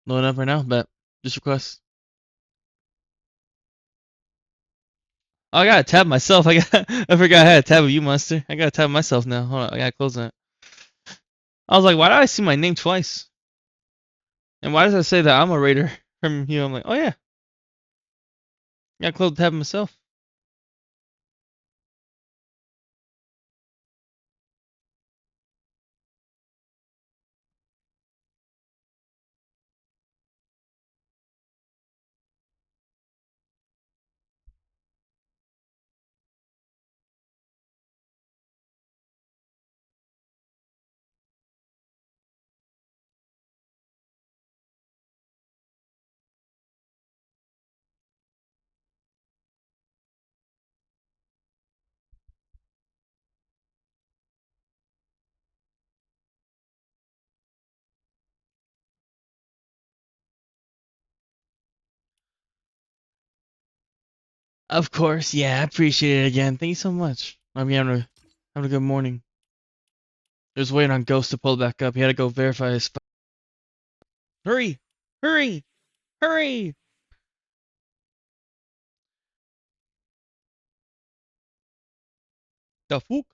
Loading up right now, bet. Just request. Oh, I gotta tab myself. I forgot I had a tab of you, monster. I gotta tab myself now. Hold on, I gotta close that. I was like, why do I see my name twice? And why does it say that I'm a raider from you? I'm like, oh yeah, I gotta close the tab myself. Of course, yeah, I appreciate it again. Thank you so much. I'm having a good morning. Just waiting on Ghost to pull back up. He had to go verify his. Hurry! Hurry! Hurry! The fuck?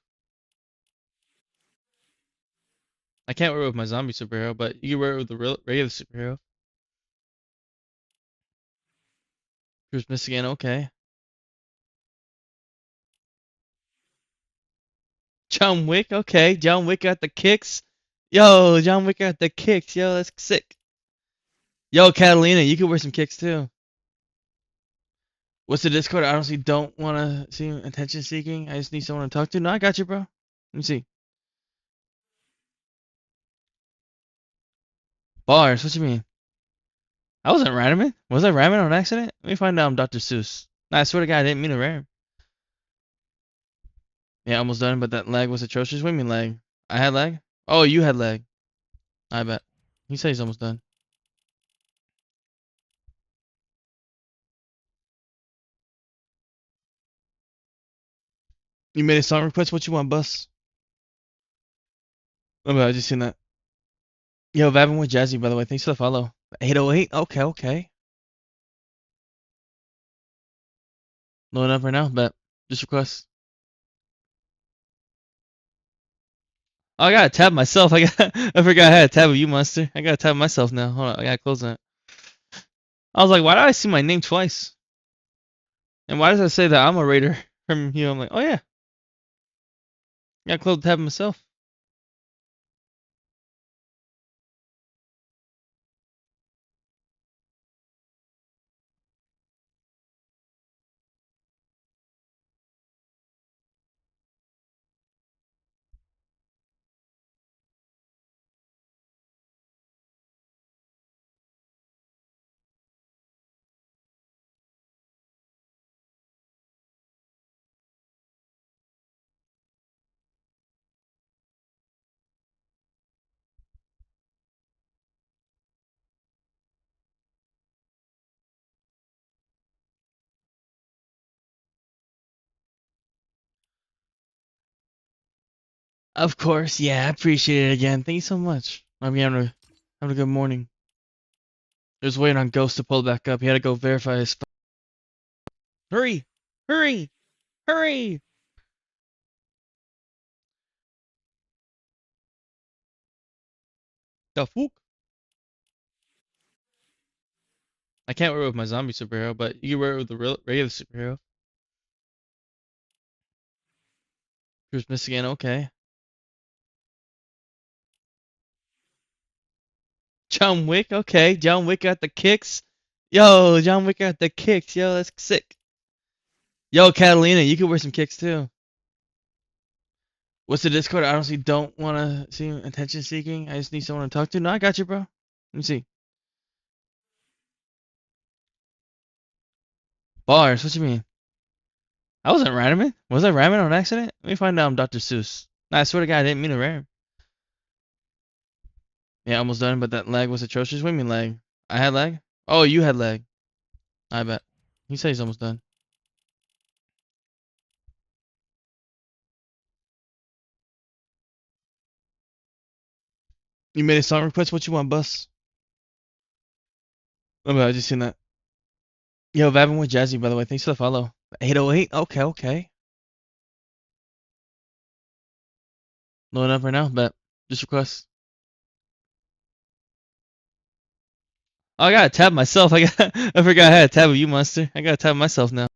I can't wear it with my zombie superhero, but you can wear it with the regular superhero. Who's missing again? Okay. John Wick, okay. John Wick got the kicks. Yo, John Wick got the kicks. Yo, that's sick. Yo, Catalina, you can wear some kicks too. What's the Discord? I honestly don't want to see attention seeking. I just need someone to talk to. No, I got you, bro. Let me see. Bars, what you mean? I wasn't rhyming. Was I rhyming on accident? Let me find out I'm Dr. Seuss. Nah, I swear to God, I didn't mean to rhyme. Yeah, almost done, but that lag was atrocious. What do you mean lag? I had lag? Oh, you had lag. I bet. He said he's almost done. You made a song request? What you want, Bus? Oh, I just seen that. Yo, vibing with Jazzy, by the way. Thanks for the follow. 808? Okay, okay. Loading up right now, bet. Just request. Oh, I gotta tab myself. I forgot I had a tab of you, monster. I gotta tab myself now. Hold on, I gotta close that. I was like, why do I see my name twice? And why does it say that I'm a raider from you? I'm like, oh yeah, I gotta close the tab myself. Of course, yeah, I appreciate it again. Thank you so much. Having a good morning. Just waiting on Ghost to pull back up. He had to go verify his. Hurry! Hurry! Hurry! The fuck? I can't wear it with my zombie superhero, but you can wear it with the regular superhero. Who's missing again? Okay. John Wick, okay. John Wick got the kicks. Yo, John Wick got the kicks. Yo, that's sick. Yo, Catalina, you can wear some kicks too. What's the Discord? I honestly don't want to see attention seeking. I just need someone to talk to. No, I got you, bro. Let me see. Bars, what you mean? I wasn't rhyming. Was I rhyming on accident? Let me find out I'm Dr. Seuss. Nah, I swear to God, I didn't mean to rhyme. Yeah, almost done, but that lag was atrocious. What do you mean lag? I had lag? Oh, you had lag. I bet. He said he's almost done. You made a song request? What you want, Bus? Oh, but I just seen that. Yo, vibing with Jazzy, by the way. Thanks for the follow. 808. Okay, okay. Loading up right now, but just request. Oh, I gotta tab myself. I forgot I had a tab of you, monster. I gotta tab myself now.